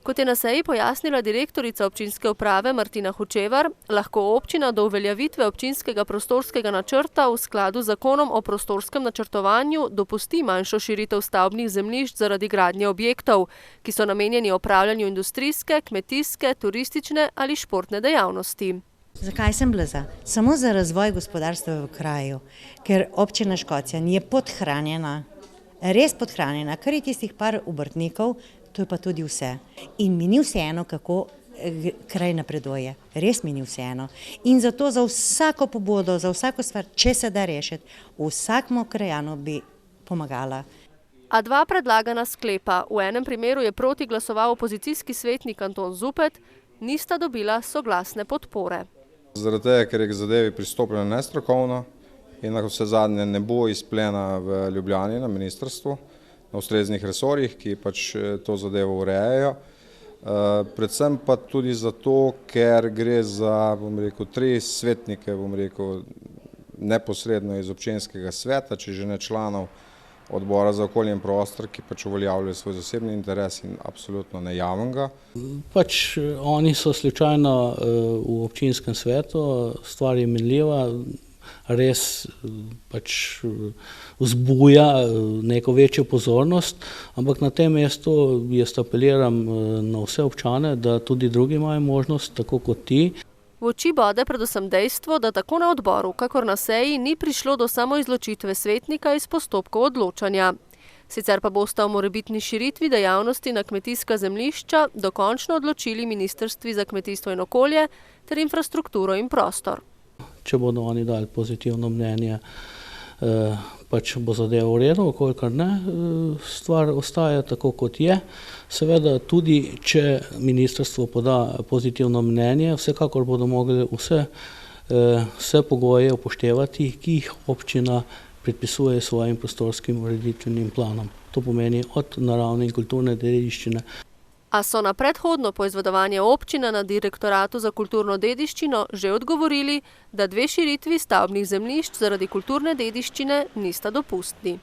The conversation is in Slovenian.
Kot je na seji pojasnila direktorica občinske uprave Martina Hočevar, lahko občina do uveljavitve občinskega prostorskega načrta v skladu z zakonom o prostorskem načrtovanju dopusti manjšo širitev stavbnih zemljišč zaradi gradnje objektov, ki so namenjeni opravljanju industrijske, kmetijske, turistične ali športne dejavnosti. Zakaj sem bila za? Samo za razvoj gospodarstva v kraju, ker občina Škocjan je podhranjena, res podhranjena, kar je tistih par obrtnikov, to je pa tudi vse. In mi ni vseeno, kako kraj napreduje. Res mi ni vseeno. In zato za vsako pobudo, za vsako stvar, če se da rešiti, vsakmu krajanu bi pomagala. A dva predlagana sklepa, v enem primeru je proti glasoval opozicijski svetnik Anton Zupet, nista dobila soglasne podpore. Zaradi tega, ker je k zadevi pristopljeno nestrokovno in na vse zadnje ne bo izplena v Ljubljani na ministrstvu, na ustreznih resorjih, ki pač to zadevo urejajo. Predvsem pa tudi zato, ker gre za, tri svetnike, neposredno iz občinskega sveta, če že ne članov odbora za okolje in prostor, ki pač uveljavljajo svoj zasebni interes in absolutno ne javnega. Pač oni so slučajno v občinskem svetu, stvar je minljiva, res pač vzbuja neko večjo pozornost, ampak na tem mestu jaz apeliram na vse občane, da tudi drugi imajo možnost, tako kot ti. V oči bode predvsem dejstvo, da tako na odboru, kakor na seji ni prišlo do samoizločitve svetnika iz postopkov odločanja. Sicer pa bosta o morebitni širitvi dejavnosti na kmetijska zemljišča dokončno odločili ministrstvi za kmetijstvo in okolje ter infrastrukturo in prostor. Če bodo oni dali pozitivno mnenje, pač bo zadeva v redu, kolikor ne, stvar ostaja tako, kot je. Seveda tudi, če ministrstvo poda pozitivno mnenje, vsekakor bodo mogli vse pogoje upoštevati, ki jih občina predpisuje svojim prostorskim ureditvenim planom. To pomeni od naravne in kulturne dediščine. A so na predhodno poizvedovanje občina na Direktoratu za kulturno dediščino že odgovorili, da dve širitvi stavbnih zemljišč zaradi kulturne dediščine nista dopustni.